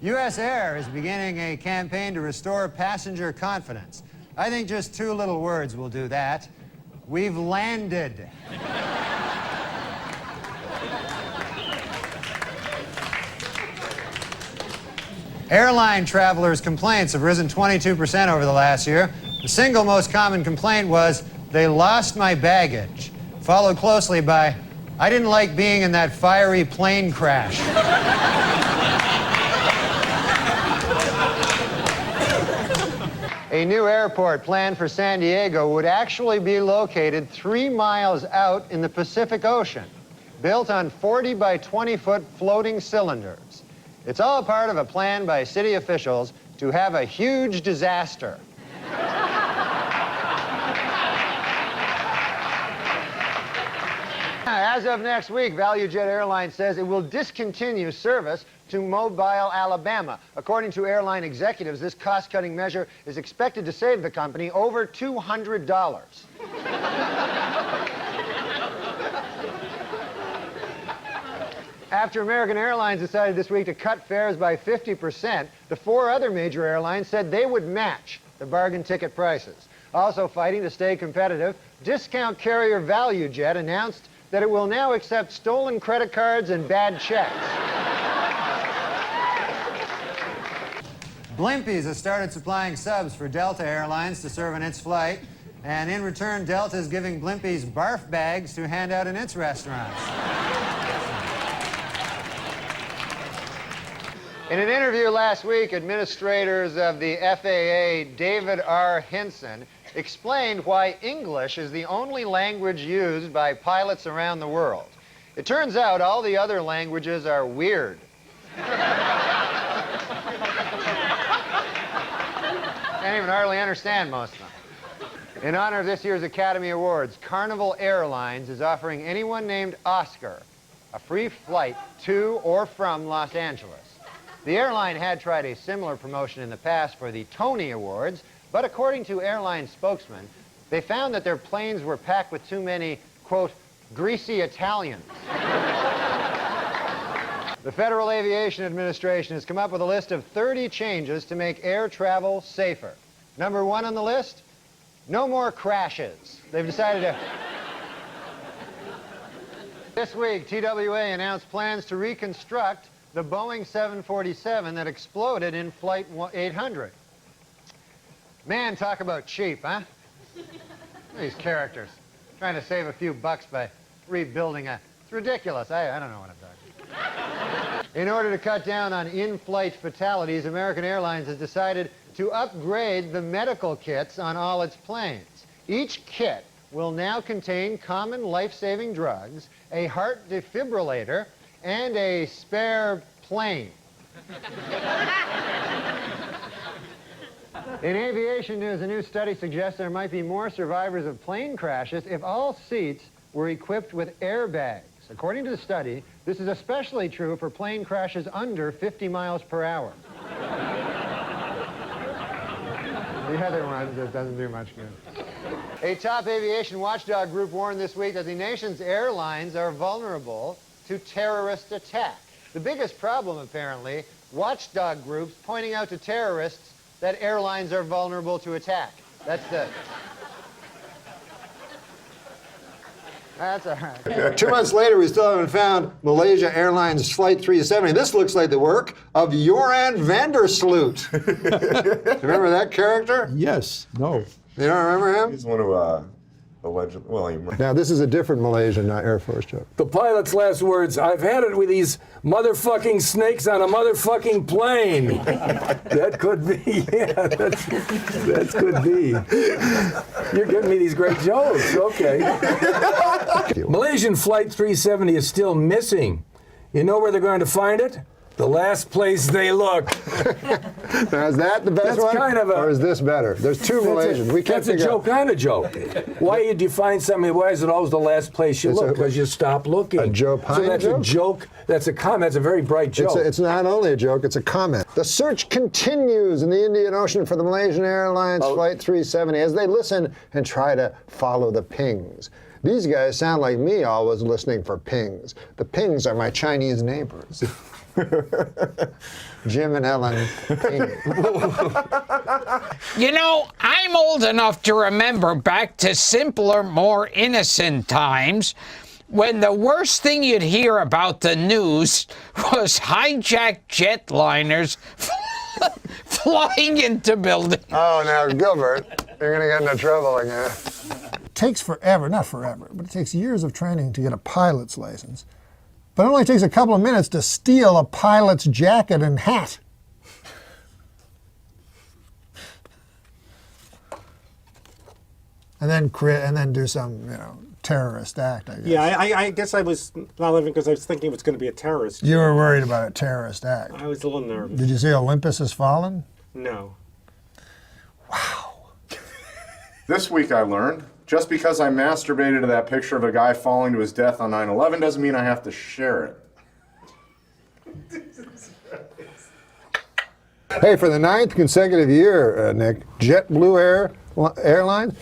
U.S. Air is beginning a campaign to restore passenger confidence. I think just two little words will do that. We've landed. Airline travelers' complaints have risen 22% over the last year. The single most common complaint was, "They lost my baggage," followed closely by, "I didn't like being in that fiery plane crash." A new airport planned for San Diego would actually be located 3 miles out in the Pacific Ocean, built on 40 by 20-foot floating cylinders. It's all part of a plan by city officials to have a huge disaster. As of next week, ValueJet Airlines says it will discontinue service to Mobile, Alabama. According to airline executives, this cost-cutting measure is expected to save the company over $200. After American Airlines decided this week to cut fares by 50%, the 4 other major airlines said they would match the bargain ticket prices. Also fighting to stay competitive, discount carrier ValueJet announced that it will now accept stolen credit cards and bad checks. Blimpies has started supplying subs for Delta Airlines to serve on its flight, and in return, Delta is giving Blimpies barf bags to hand out in its restaurants. In an interview last week, administrators of the FAA, David R. Hinson, explained why English is the only language used by pilots around the world. It turns out all the other languages are weird. Can't even hardly understand most of them. In honor of this year's Academy Awards, Carnival Airlines is offering anyone named Oscar a free flight to or from Los Angeles. The airline had tried a similar promotion in the past for the Tony Awards, but according to airline spokesmen, they found that their planes were packed with too many, quote, greasy Italians. The Federal Aviation Administration has come up with a list of 30 changes to make air travel safer. Number 1 on the list, no more crashes. They've decided to... This week, TWA announced plans to reconstruct the Boeing 747 that exploded in Flight 800. Man, talk about cheap, huh? These characters. Trying to save a few bucks by rebuilding a... It's ridiculous. I don't know what I'm talking about. In order to cut down on in-flight fatalities, American Airlines has decided to upgrade the medical kits on all its planes. Each kit will now contain common life-saving drugs, a heart defibrillator, and a spare plane. In aviation news, a new study suggests there might be more survivors of plane crashes if all seats were equipped with airbags. According to the study, this is especially true for plane crashes under 50 miles per hour. The other one just doesn't do much good. A top aviation watchdog group warned this week that the nation's airlines are vulnerable to terrorist attack. The biggest problem, apparently, watchdog groups pointing out to terrorists that airlines are vulnerable to attack. That's all right. 2 months later, we still haven't found Malaysia Airlines Flight 370. This looks like the work of Joran Vandersloot. Remember that character? Yes. No. You don't remember him? He's one who allegedly, well, he... Now, this is a different Malaysian, not Air Force joke. The pilot's last words, "I've had it with these motherfucking snakes on a motherfucking plane." That could be, yeah, that could be. You're giving me these great jokes, okay. Malaysian Flight 370 is still missing. You know where they're going to find it? The last place they look. Now, is that the best one? Kind of a, or is this better? There's two Malaysians. We can't That's a joke kind of joke. Why do you find something? Why is it always the last place you look? Because you stop looking. A Joe Pine So that's joke? a joke. That's a comment. That's a very bright joke. It's not only a joke, it's a comment. The search continues in the Indian Ocean for the Malaysian Airlines Flight 370 as they listen and try to follow the pings. These guys sound like me always listening for pings. The pings are my Chinese neighbors. Jim and Ellen. You know, I'm old enough to remember back to simpler, more innocent times when the worst thing you'd hear about the news was hijacked jetliners flying into buildings. Oh, now, Gilbert, you're going to get into trouble again. It takes forever, not forever, but it takes years of training to get a pilot's license. But it only takes a couple of minutes to steal a pilot's jacket and hat. And then do some, terrorist act, I guess. Yeah, I guess I was not living because I was thinking it was going to be a terrorist. You were worried about a terrorist act. I was a little nervous. Did you see Olympus Has Fallen? No. This week I learned, just because I masturbated to that picture of a guy falling to his death on 9/11 doesn't mean I have to share it. Hey, for the 9th consecutive year, Nick, JetBlue Airlines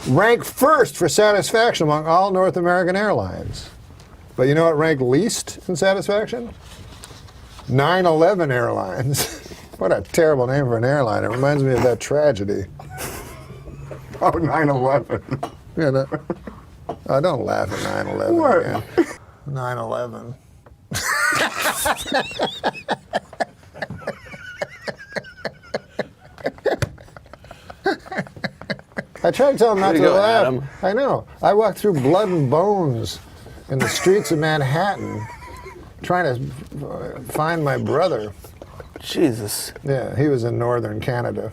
ranked first for satisfaction among all North American airlines. But you know what ranked least in satisfaction? 9/11 Airlines. What a terrible name for an airline. It reminds me of that tragedy. Oh, 9/11. You know? Oh, don't laugh at 9/11 What? again. 9/11. I tried to tell him not to laugh. Adam. I know. I walked through blood and bones in the streets of Manhattan trying to find my brother. Jesus. Yeah, he was in northern Canada.